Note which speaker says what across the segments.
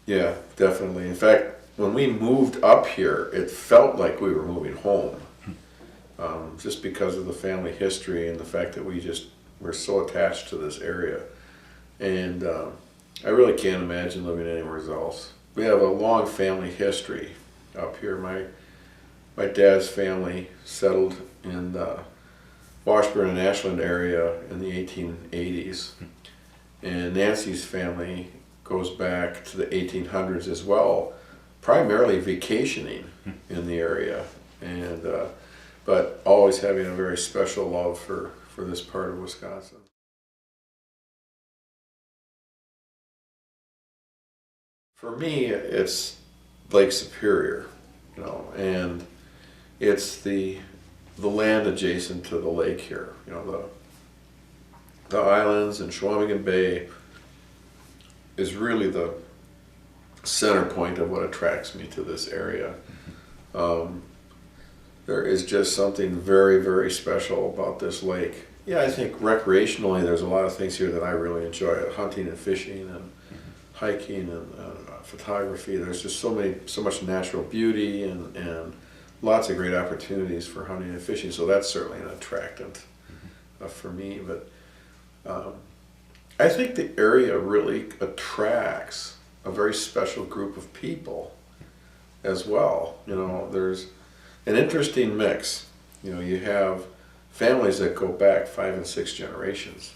Speaker 1: Yeah, definitely. In fact, when we moved up here, it felt like we were moving home, just because of the family history and the fact that we're so attached to this area. And I really can't imagine living anywhere else. We have a long family history up here. My dad's family settled in the Washburn and Ashland area in the 1880s. And Nancy's family goes back to the 1800s as well, primarily vacationing in the area, and but always having a very special love for this part of Wisconsin. For me, it's Lake Superior, and it's the land adjacent to the lake here. The islands and Chequamegon Bay is really the center point of what attracts me to this area. There is just something very, very special about this lake. Yeah, I think recreationally there's a lot of things here that I really enjoy, hunting and fishing and hiking and photography. There's just so much natural beauty and lots of great opportunities for hunting and fishing, so that's certainly an attractant for me. But I think the area really attracts a very special group of people as well. There's an interesting mix. You have families that go back 5 and 6 generations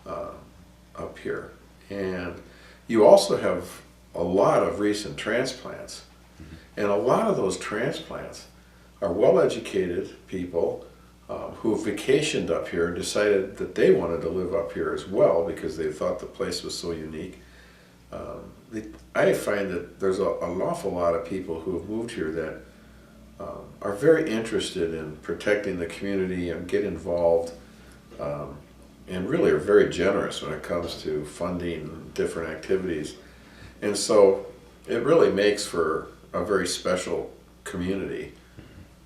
Speaker 1: up here, and you also have a lot of recent transplants, and a lot of those transplants are well-educated people who vacationed up here and decided that they wanted to live up here as well because they thought the place was so unique. I find that there's an awful lot of people who have moved here that are very interested in protecting the community and get involved, and really are very generous when it comes to funding different activities. And so it really makes for a very special community,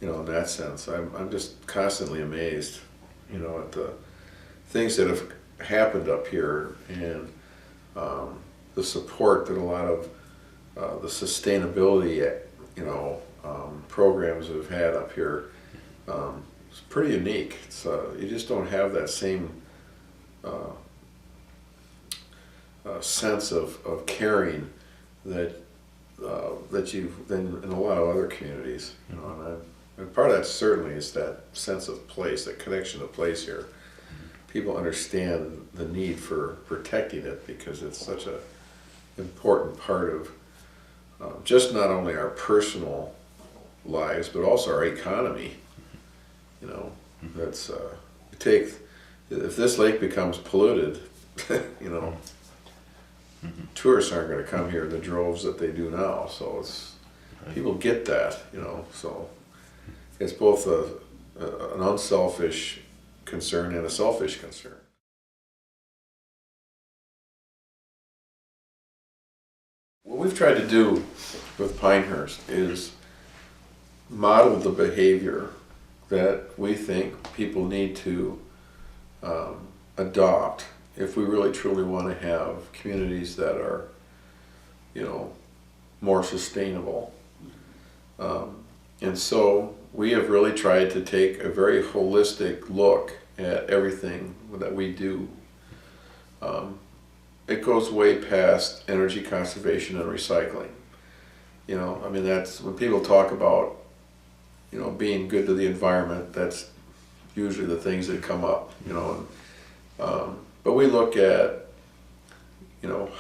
Speaker 1: in that sense. I'm just constantly amazed, at the things that have happened up here, and the support that a lot of the sustainability, programs have had up here. It's pretty unique. You just don't have that same sense of caring that you've been in a lot of other communities. And part of that certainly is that sense of place, that connection to place here. People understand the need for protecting it because it's such an important part of just not only our personal lives but also our economy. That's if this lake becomes polluted, tourists aren't going to come here in the droves that they do now. So people get that, so it's both an unselfish concern and a selfish concern. What we've tried to do with Pinehurst is model the behavior that we think people need to adopt if we really truly want to have communities that are, more sustainable. And so we have really tried to take a very holistic look at everything that we do. It goes way past energy conservation and recycling. That's when people talk about, being good to the environment, that's usually the things that come up, but we look at,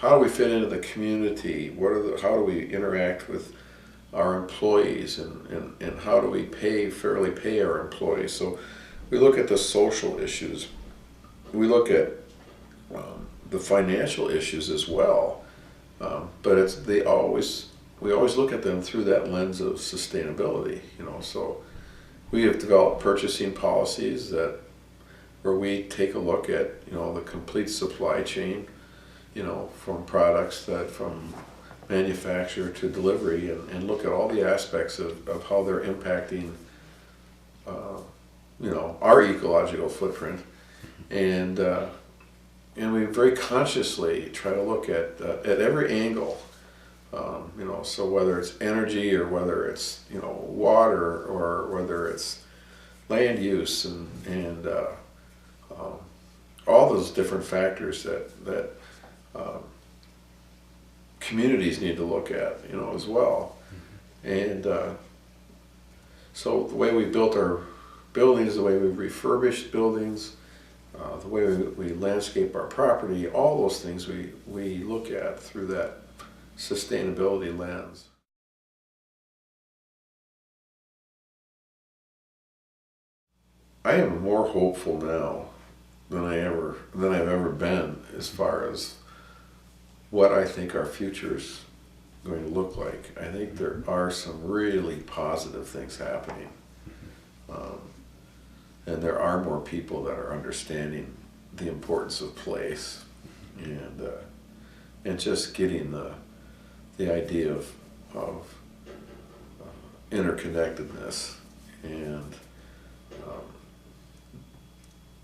Speaker 1: how do we fit into the community? How do we interact with our employees, and how do we fairly pay our employees? So we look at the social issues. We look at the financial issues as well, but we always look at them through that lens of sustainability. So we have developed purchasing policies where we take a look at the complete supply chain, from products from manufacture to delivery, and look at all the aspects of how they're impacting our ecological footprint, and we very consciously try to look at every angle You know, so whether it's energy or whether it's, you know, water or whether it's land use and all those different factors that communities need to look at, you know, as well. And so the way we built our buildings, the way we refurbished buildings, the way we landscape our property, all those things we look at through that sustainability lens. I am more hopeful now than I've ever been as far as what I think our future's going to look like. I think there are some really positive things happening. And there are more people that are understanding the importance of place and just getting the idea of interconnectedness. And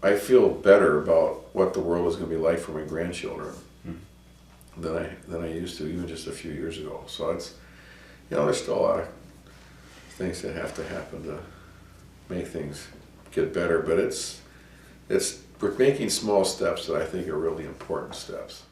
Speaker 1: I feel better about what the world is going to be like for my grandchildren than I used to even just a few years ago. So it's, you know, there's still a lot of things that have to happen to make things get better, but we're making small steps that I think are really important steps.